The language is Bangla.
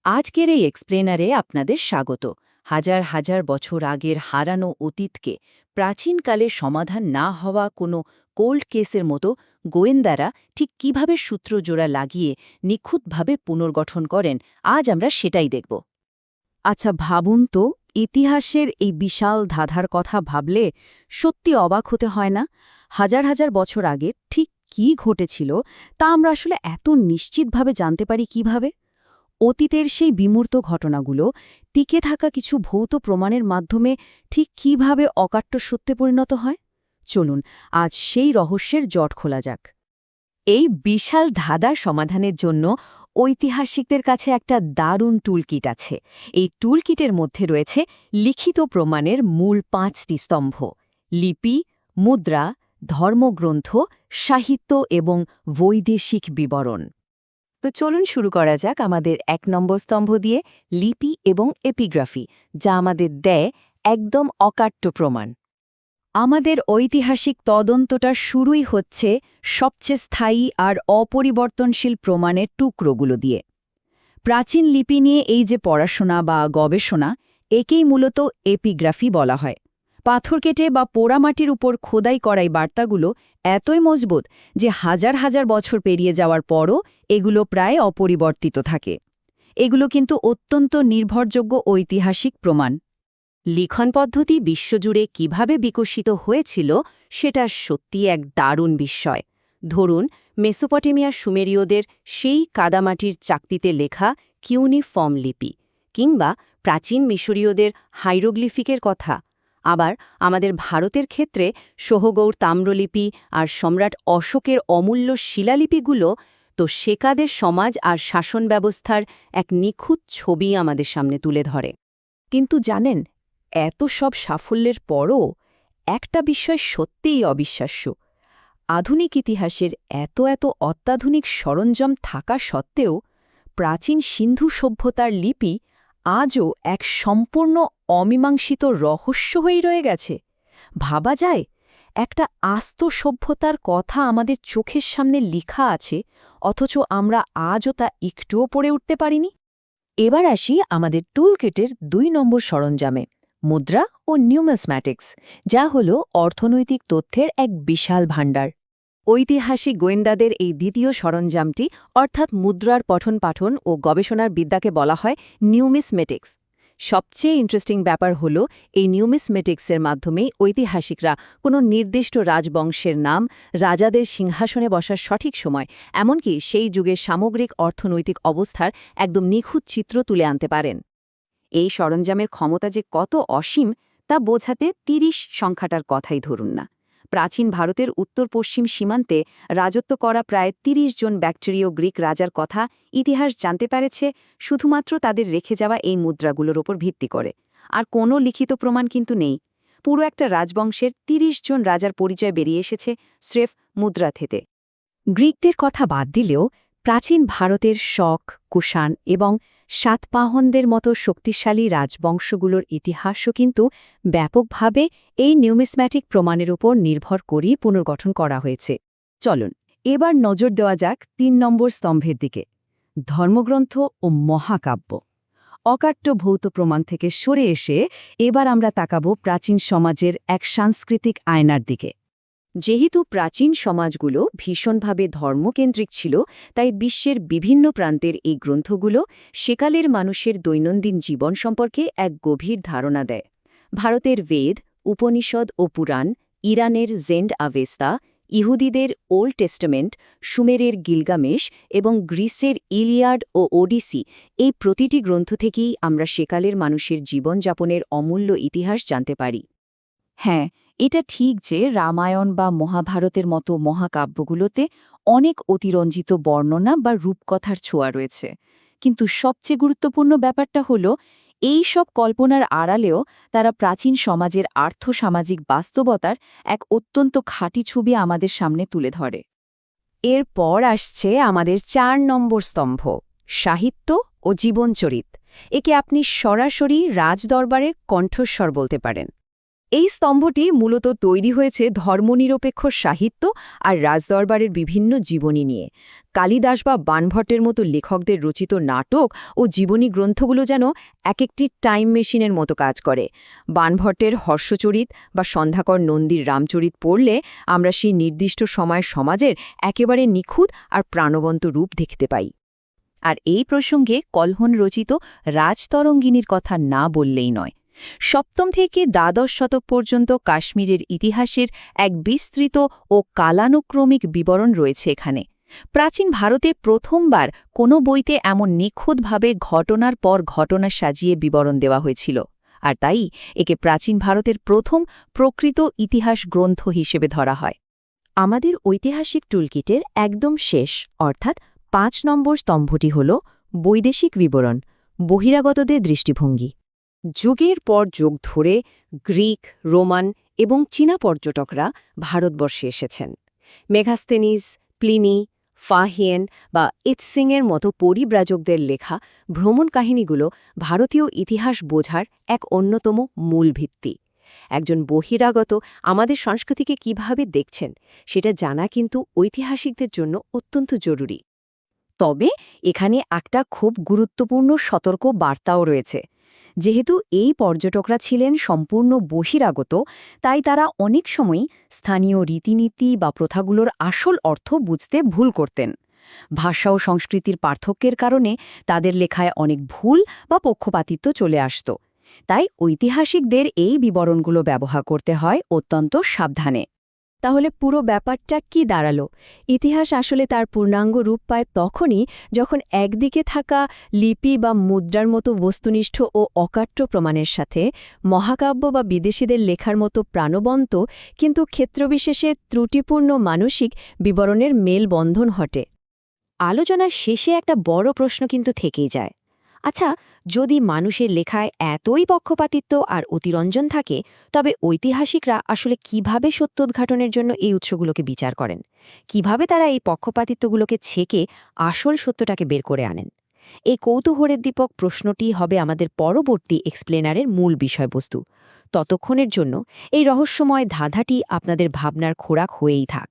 আজকের এই এক্সপ্লেনারে আপনাদের স্বাগত। হাজার হাজার বছর আগের হারানো অতীতকে প্রাচীনকালে সমাধান না হওয়া কোনো কোল্ড কেসের মতো গোয়েন্দারা ঠিক কিভাবে সূত্রজোড়া লাগিয়ে নিখুঁতভাবে পুনর্গঠন করেন, আজ আমরা সেটাই দেখব। আচ্ছা ভাবুন তো, ইতিহাসের এই বিশাল ধাঁধার কথা ভাবলে সত্যি অবাক হতে হয় না? হাজার হাজার বছর আগে ঠিক কী ঘটেছিল তা আমরা আসলে এত নিশ্চিতভাবে জানতে পারি কিভাবে? অতীতের সেই বিমূর্ত ঘটনাগুলো টিকে থাকা কিছু ভৌত প্রমাণের মাধ্যমে ঠিক কিভাবে অকাট্য সত্যে পরিণত হয়? চলুন আজ সেই রহস্যের জট খোলা যাক। এই বিশাল ধাঁধা সমাধানের জন্য ঐতিহাসিকদের কাছে একটা দারুণ টুলকিট আছে। এই টুলকিটের মধ্যে রয়েছে লিখিত প্রমাণের মূল ৫টি স্তম্ভ: লিপি, মুদ্রা, ধর্মগ্রন্থ, সাহিত্য এবং বৈদেশিক বিবরণ। তো চলুন শুরু করা যাক আমাদের ১ নম্বর স্তম্ভ দিয়ে, লিপি এবং এপিগ্রাফি, যা আমাদের দেয় একদম অকাট্য প্রমাণ। আমাদের ঐতিহাসিক তদন্তটা শুরুই হচ্ছে সবচেয়ে স্থায়ী আর অপরিবর্তনশীল প্রমাণের টুকরোগুলো দিয়ে। প্রাচীন লিপি নিয়ে এই যে পড়াশোনা বা গবেষণা, একেই মূলত এপিগ্রাফি বলা হয়। পাথর কেটে বা পোড়ামাটির উপর খোদাই করা এই বার্তাগুলো এতই মজবুত যে হাজার হাজার বছর পেরিয়ে যাওয়ার পরও এগুলো প্রায় অপরিবর্তিত থাকে। এগুলো কিন্তু অত্যন্ত নির্ভরযোগ্য ঐতিহাসিক প্রমাণ। লিখন পদ্ধতি বিশ্বজুড়ে কিভাবে বিকশিত হয়েছিল সেটা সত্যি এক দারুণ বিস্ময়। ধরুন, মেসোপটেমিয়ার সুমেরীয়দের সেই কাদামাটির চাকতিতে লেখা কিউনিফর্ম লিপি, কিংবা প্রাচীন মিশরীয়দের হাইরোগ্লিফিকের কথা। আবার আমাদের ভারতের ক্ষেত্রে সোহগৌর তাম্রলিপি আর সম্রাট অশোকের অমূল্য শিলালিপিগুলো তো সেকাদের সমাজ আর শাসন ব্যবস্থার এক নিখুঁত ছবি আমাদের সামনে তুলে ধরে। কিন্তু জানেন, এত সব সাফল্যের পরও একটা বিষয় সত্যিই অবিশ্বাস্য। আধুনিক ইতিহাসের এত এত অত্যাধুনিক সরঞ্জাম থাকা সত্ত্বেও প্রাচীন সিন্ধু সভ্যতার লিপি আজও এক সম্পূর্ণ অমীমাংসিত রহস্য হয়েই রয়ে গেছে। ভাবা যায়, একটা আস্ত সভ্যতার কথা আমাদের চোখের সামনে লেখা আছে, অথচ আমরা আজও তা একটুও পড়ে উঠতে পারিনি। এবার আসি আমাদের টুলকিটের ২ নম্বর সরঞ্জামে, মুদ্রা ও নিউমিসম্যাটিক্স, যা হল অর্থনৈতিক তথ্যের এক বিশাল ভাণ্ডার। ঐতিহাসিক গোয়েন্দাদের এই দ্বিতীয় সরঞ্জামটি অর্থাৎ মুদ্রার পঠন-পাঠন ও গবেষণার বিদ্যাকে বলা হয় নিউমিসমেটিক্স। সবচেয়ে ইন্টারেস্টিং ব্যাপার হল, এই নিউমিসমেটিক্সের মাধ্যমেই ঐতিহাসিকরা কোনো নির্দিষ্ট রাজবংশের নাম, রাজাদের সিংহাসনে বসার সঠিক সময়, এমনকি সেই যুগের সামগ্রিক অর্থনৈতিক অবস্থার একদম নিখুঁত চিত্র তুলে আনতে পারেন। এই সরঞ্জামের ক্ষমতা যে কত অসীম তা বোঝাতে ৩০ সংখ্যাটার কথাই ধরুন না। প্রাচীন ভারতের উত্তর-পশ্চিম সীমান্তে রাজত্ব করা প্রায় ৩০ জন ব্যাকটেরীয় গ্রিক রাজার কথা ইতিহাস জানতে পেরেছে শুধুমাত্র তাদের রেখে যাওয়া এই মুদ্রাগুলোর ওপর ভিত্তি করে। আর কোনো লিখিত প্রমাণ কিন্তু নেই। পুরো একটা রাজবংশের ৩০ জন রাজার পরিচয় বেরিয়ে এসেছে স্রেফ মুদ্রা থেকে। গ্রিকদের কথা বাদ দিলেও প্রাচীন ভারতের শক, কুষাণ এবং সাতবাহনদের মতো শক্তিশালী রাজবংশগুলোর ইতিহাসও কিন্তু ব্যাপকভাবে এই নিউমিসম্যাটিক প্রমাণের উপর নির্ভর করেই পুনর্গঠন করা হয়েছে। চলুন এবার নজর দেওয়া যাক ৩ নম্বর স্তম্ভের দিকে, ধর্মগ্রন্থ ও মহাকাব্য। অকাট্য ভৌত প্রমাণ থেকে সরে এসে এবার আমরা তাকাব প্রাচীন সমাজের এক সাংস্কৃতিক আয়নার দিকে। যেহেতু প্রাচীন সমাজগুলো ভীষণভাবে ধর্মকেন্দ্রিক ছিল, তাই বিশ্বের বিভিন্ন প্রান্তের এই গ্রন্থগুলো সেকালের মানুষের দৈনন্দিন জীবন সম্পর্কে এক গভীর ধারণা দেয়। ভারতের বেদ, উপনিষদ ও পুরাণ, ইরানের জেন্ড আভেস্তা, ইহুদিদের ওল্ড টেস্টামেন্ট, সুমেরের গিলগামেশ এবং গ্রিসের ইলিয়াড ও ওডিসি, এই প্রতিটি গ্রন্থ থেকেই আমরা সেকালের মানুষের জীবনযাপনের অমূল্য ইতিহাস জানতে পারি। হ্যাঁ, এটা ঠিক যে রামায়ণ বা মহাভারতের মতো মহাকাব্যগুলোতে অনেক অতিরঞ্জিত বর্ণনা বা রূপকথার ছোঁয়া রয়েছে, কিন্তু সবচেয়ে গুরুত্বপূর্ণ ব্যাপারটা হল এই সব কল্পনার আড়ালেও তারা প্রাচীন সমাজের আর্থসামাজিক বাস্তবতার এক অত্যন্ত খাঁটি ছবি আমাদের সামনে তুলে ধরে। এরপর আসছে আমাদের ৪ নম্বর স্তম্ভ, সাহিত্য ও জীবনচরিত। একে আপনি সরাসরি রাজদরবারের কণ্ঠস্বর বলতে পারেন। এই স্তম্ভটি মূলত তৈরি হয়েছে ধর্মনিরপেক্ষ সাহিত্য আর রাজদরবারের বিভিন্ন জীবনী নিয়ে। কালিদাস বা বাণভট্টের মতো লেখকদের রচিত নাটক ও জীবনী গ্রন্থগুলো যেন এক একটি টাইম মেশিনের মতো কাজ করে। বাণভট্টের হর্ষচরিত বা সন্ধ্যাকর নন্দীর রামচরিত পড়লে আমরা সেই নির্দিষ্ট সময়ের সমাজের একেবারে নিখুঁত আর প্রাণবন্ত রূপ দেখতে পাই। আর এই প্রসঙ্গে কল্হণ রচিত রাজতরঙ্গিনীর কথা না বললেই নয়। সপ্তম থেকে দ্বাদশ শতক পর্যন্ত কাশ্মীরের ইতিহাসের এক বিস্তৃত ও কালানুক্রমিক বিবরণ রয়েছে এখানে। প্রাচীন ভারতে প্রথমবার কোনো বইতে এমন নিখুঁতভাবে ঘটনার পর ঘটনা সাজিয়ে বিবরণ দেওয়া হয়েছিল, আর তাই একে প্রাচীন ভারতের প্রথম প্রকৃত ইতিহাস গ্রন্থ হিসেবে ধরা হয়। আমাদের ঐতিহাসিক টুলকিটের একদম শেষ অর্থাৎ ৫ নম্বর স্তম্ভটি হল বৈদেশিক বিবরণ, বহিরাগতদের দৃষ্টিভঙ্গি। যুগের পর যুগ ধরে গ্রিক, রোমান এবং চীনা পর্যটকরা ভারতবর্ষে এসেছেন। মেগাস্তেনিস, প্লিনি, ফাহিয়েন বা ইৎসিংয়ের মতো পরিব্রাজকদের লেখা ভ্রমণ কাহিনীগুলো ভারতীয় ইতিহাস বোঝার এক অন্যতম মূল ভিত্তি। একজন বহিরাগত আমাদের সংস্কৃতিকে কিভাবে দেখছেন সেটা জানা কিন্তু ঐতিহাসিকদের জন্য অত্যন্ত জরুরি। তবে এখানে একটা খুব গুরুত্বপূর্ণ সতর্ক বার্তাও রয়েছে। যেহেতু এই পর্যটকরা ছিলেন সম্পূর্ণ বহিরাগত, তাই তারা অনেক সময়ই স্থানীয় রীতিনীতি বা প্রথাগুলোর আসল অর্থ বুঝতে ভুল করতেন। ভাষা ও সংস্কৃতির পার্থক্যের কারণে তাদের লেখায় অনেক ভুল বা পক্ষপাতিত্ব চলে আসত। তাই ঐতিহাসিকদের এই বিবরণগুলো ব্যবহার করতে হয় অত্যন্ত সাবধানে। তাহলে পুরো ব্যাপারটা কি দাঁড়ালো? ইতিহাস আসলে তার পূর্ণাঙ্গ রূপ পায় তখনই যখন একদিকে থাকা লিপি বা মুদ্রার মতো বস্তুনিষ্ঠ ও অকাট্য প্রমাণের সাথে মহাকাব্য বা বিদেশিদের লেখার মতো প্রাণবন্ত কিন্তু ক্ষেত্রবিশেষে ত্রুটিপূর্ণ মানসিক বিবরণের মেলবন্ধন ঘটে। আলোচনার শেষে একটা বড় প্রশ্ন কিন্তু থেকেই যায়। আচ্ছা, যদি মানুষের লেখায় এতই পক্ষপাতিত্ব আর অতিরঞ্জন থাকে, তবে ঐতিহাসিকরা আসলে কিভাবে সত্যোদ্ঘাটনের জন্য এই উৎসগুলোকে বিচার করেন? কিভাবে তারা এই পক্ষপাতিত্বগুলোকে ছেকে আসল সত্যটাকে বের করে আনেন? এই কৌতূহলোদ্দীপক প্রশ্নটি হবে আমাদের পরবর্তী এক্সপ্লেনারের মূল বিষয়বস্তু। ততক্ষণের জন্য এই রহস্যময় ধাঁধাটি আপনাদের ভাবনার খোরাক হয়েই থাক।